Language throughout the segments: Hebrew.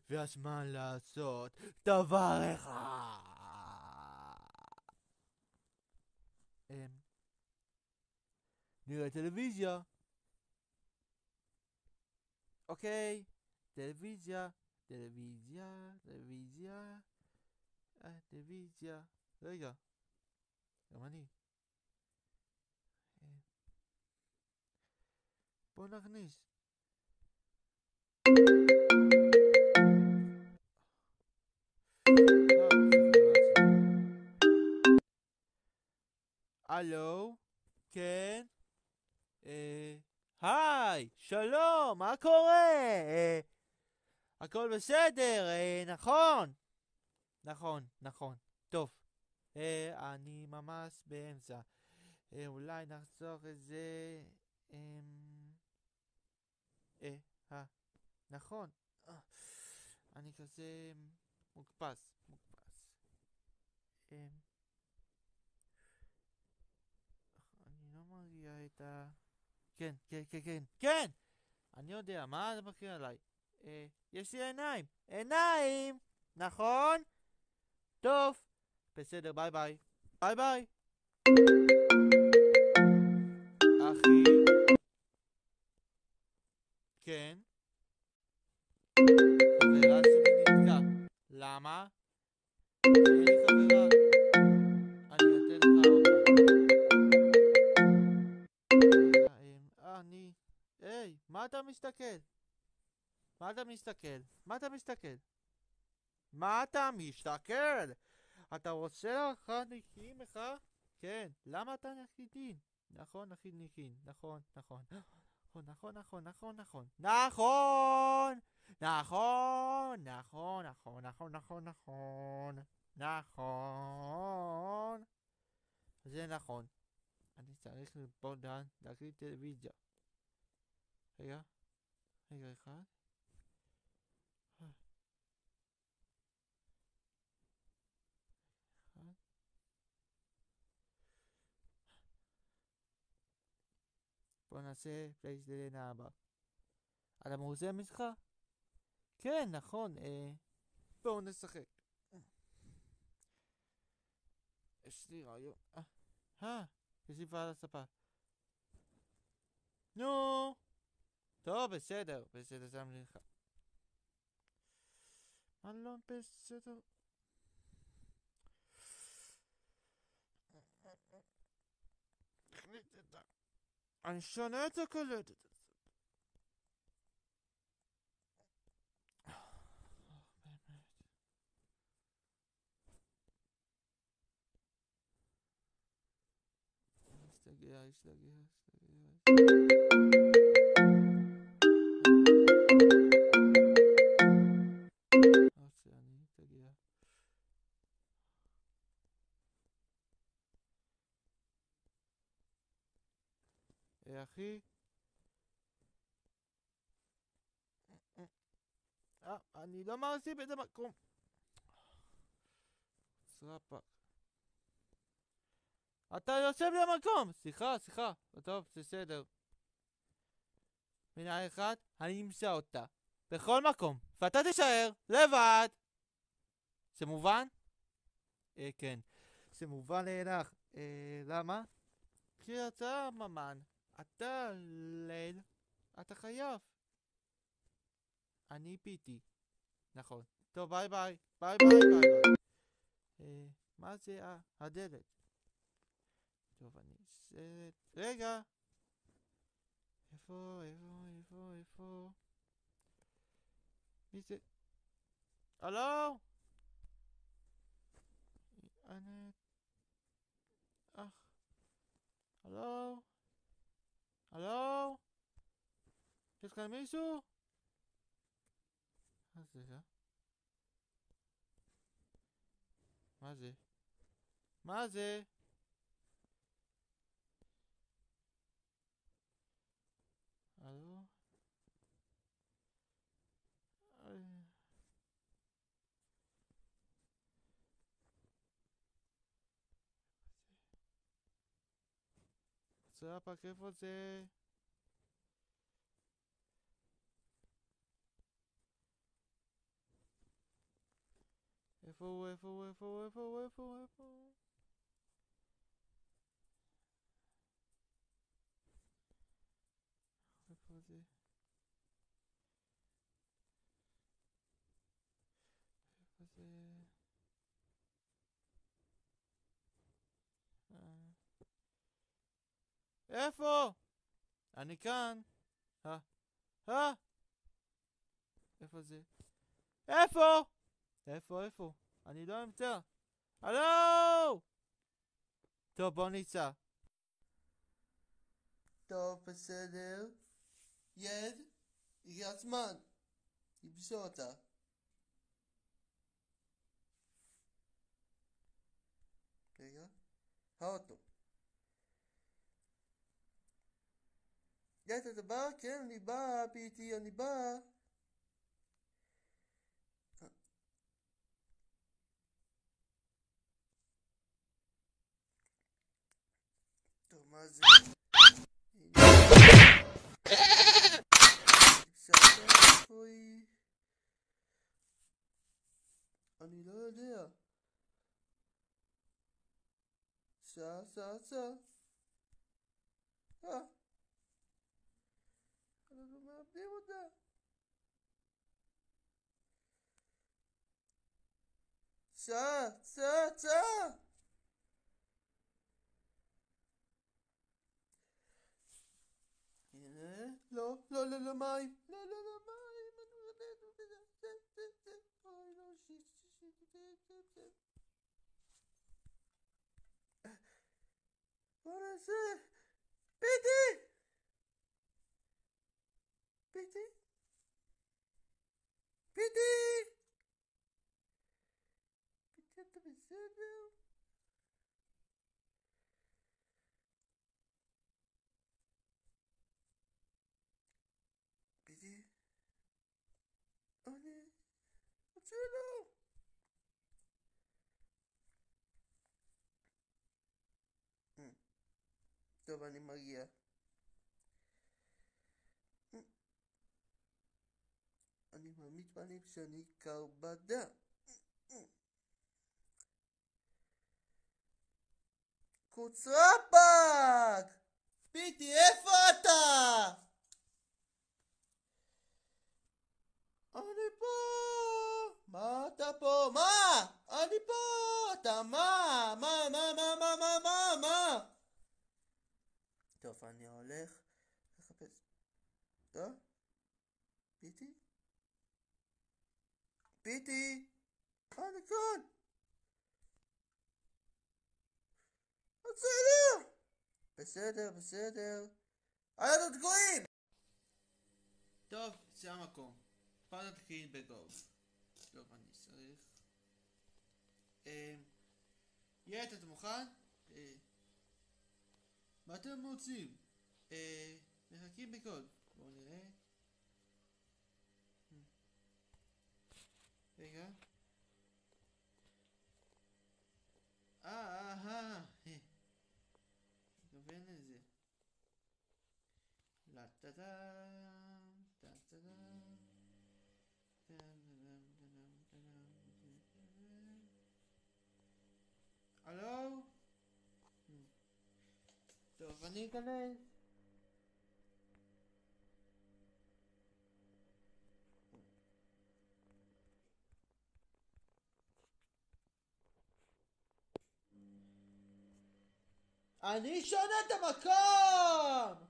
והזמן לעשות דבר אחד. נראה טלוויזיה. אוקיי, טלוויזיה, טלוויזיה, טלוויזיה, טלוויזיה. רגע, גם אני. בוא נכניס. הלו? כן? היי, שלום, מה קורה? הכל בסדר, נכון? נכון, נכון. טוב, אני ממש באמצע. אולי נחסוך את זה... נכון. אני כזה מוקפס, מוקפס. אני לא מרגיע את ה... כן, כן, כן, כן, כן! אני יודע, מה אתה מקריא עליי? יש לי עיניים! עיניים! נכון? טוב. בסדר, ביי ביי. ביי ביי. אחי? כן? חברה שלי נתקע. למה? כי אין לי חברה. אני אתן לך עוד פעם. אני... היי, מה אתה מסתכל? מה אתה מסתכל? מה אתה מסתכל? מה אתה מסתכל? אתה רוצה לך נקיים לך? כן. למה אתה נחליטין? נכון, נחליטין. נכון, נכון. נכון, נכון, נכון, נכון, נכון. נכון. נכון, נכון, נכון, נכון, נכון. נכון. זה נכון. אני צריך לפה דן להקליט טלוויזיה. רגע. רגע אחד. בוא נעשה פלייסטיישן הבא. אתה מרוצה ממך? כן, נכון. בואו נשחק. יש לי רעיון. יש לי ועל הספה. נו. טוב, בסדר. בסדר, שם לי לך. אלון, בסדר. אני שונא את הקלטת. השתגע, השתגע, השתגע. אני תגיע. אחי? אני לא מרשים באיזה מקום. סרפק. אתה יושב לי במקום! סליחה, סליחה. טוב, בסדר. מנהל אחד, אני אמצא אותה. בכל מקום. ואתה תישאר לבד. זה מובן? כן. זה מובן לאלך. למה? כי אתה ממן. אתה ליל. אתה חייב. אני פיתי. נכון. טוב, ביי ביי. ביי ביי ביי ביי. מה זה הדלת? טוב, אני סרט... רגע! איפה, איפה, איפה, איפה? מי זה? הלו? אני... הלו? הלו? יש כאן מישהו? מה זה? מה זה? מה זה? הלו? סרפק, איפה זה? איפה הוא? איפה הוא? איפה הוא? איפה הוא? איפה הוא? איפה הוא? איפה זה? איפה זה? איפה? אני כאן. אה? איפה זה? איפה? איפה? אני לא אמצא. הלו! טוב, בוא ניסע. טוב, בסדר. יד, הגיע הזמן. תבשו אותה. רגע. האוטו. יד, אתה בא? כן, אני בא, פיטי, אני בא. טוב, מה זה? איפה היא? אני לא יודע. סע. אנחנו מאבדים אותה. סע. הנה, לא, מים. לא, מים. אוי, לא, בוא נעשה. פיטי, אתה בסדר? פיטי, אני רוצה לו. טוב, אני מגיע. אני מעמיד פנים שאני קרבדה. קוצרפק! פיטי, איפה אתה? אני פה! מה אתה פה? מה? אני פה! אתה מה? מה? טוב, אני הולך לחפש. טוב? פיטי? אני כאן! בסדר. אנחנו תקועים! טוב, זה המקום. פעם תקין בגוב. טוב, אני צריך... יד, אתה מוכן? מה אתם רוצים? מחכים בגוב. בואו נראה. רגע. מתכוון לזה. הלו? טוב, אני אכנס. אני שונה את המקום!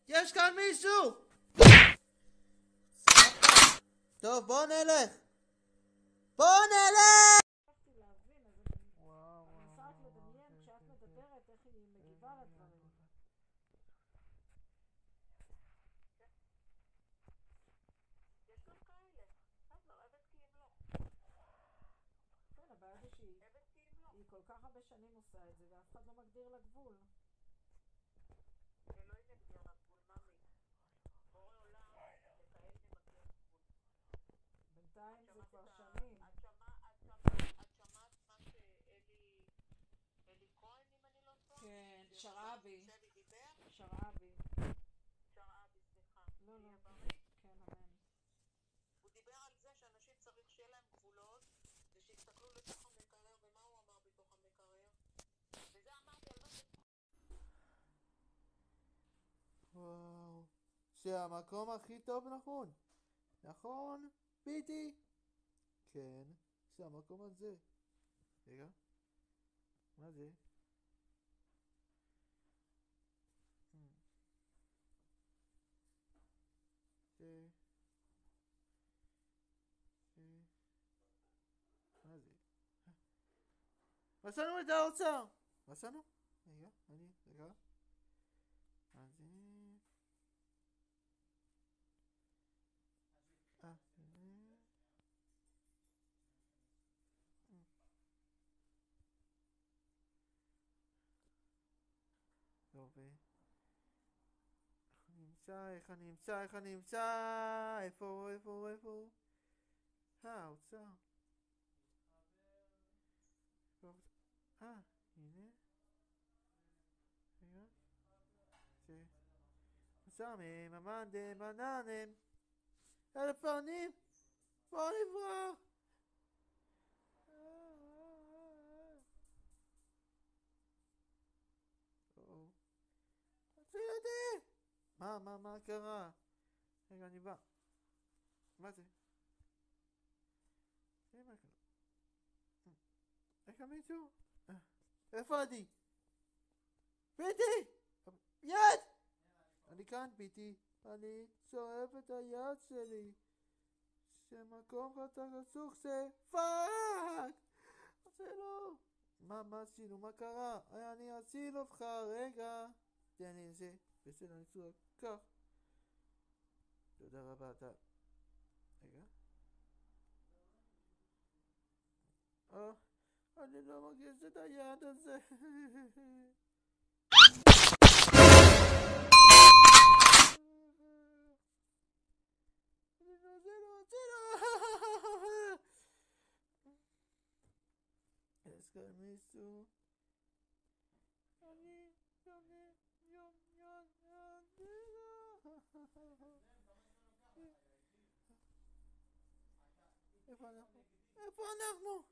יש כאן מישהו! טוב, בוא נלך! היא כל כך הרבה שנים עושה את זה ואף אחד לא מגדיר לה גבול. בינתיים זה כבר שנים. כן, שרעבי. לא, כן, אמן. לתוך המקרר, ומה הוא אמר בתוך המקרר? וזה אמרתי על מה ש... וואו. שהמקום הכי טוב, נכון? נכון, פיטי? כן, זה המקום הזה. רגע, מה זה? זה... מה זה? מצאנו את האוצר! מצאנו? רגע, רגע. מה זה? טוב, איך אני אמצא? איפה? האוצר. הנה. רגע. זה. סמי, ממנדם, בננם. אלפונים. בוא נברח. תציל אותי! מה קרה? רגע, אני בא. מה זה? מה קרה? רגע, מישהו? איפה אני? פיטי! יד! אני כאן, פיטי. אני שואף את היד שלי. שמקום חתך חשוך זה פאק! זה לא... מה עשינו? מה קרה? אני אציל אותך, רגע. תן לי את זה. בסדר, אני צועק. כך. תודה רבה, אתה... רגע. אני לא מרגיש את היד הזה. זה לא. יש כאן מישהו? אני איפה אנחנו?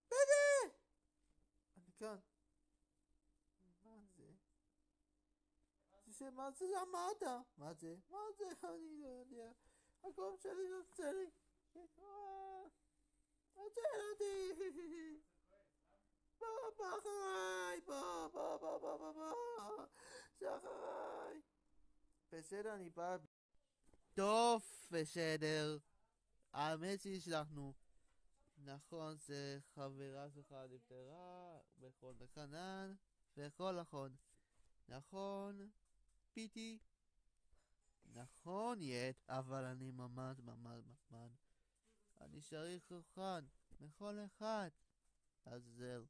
בדי! אני כאן. מה זה אמרת? מה זה? אני לא יודע. הקום שלי יוצא לי. תציל אותי. בוא אחריי. זה אחריי. בסדר, אני בא. טוב, בסדר. האמת שהשלחנו. נכון, זה חברה שלך נפטרה, בכל חנן, וכל נכון. נכון, פיטי. נכון, אבל אני ממש. אני צריך חוכן, מכל אחד. אז זהו.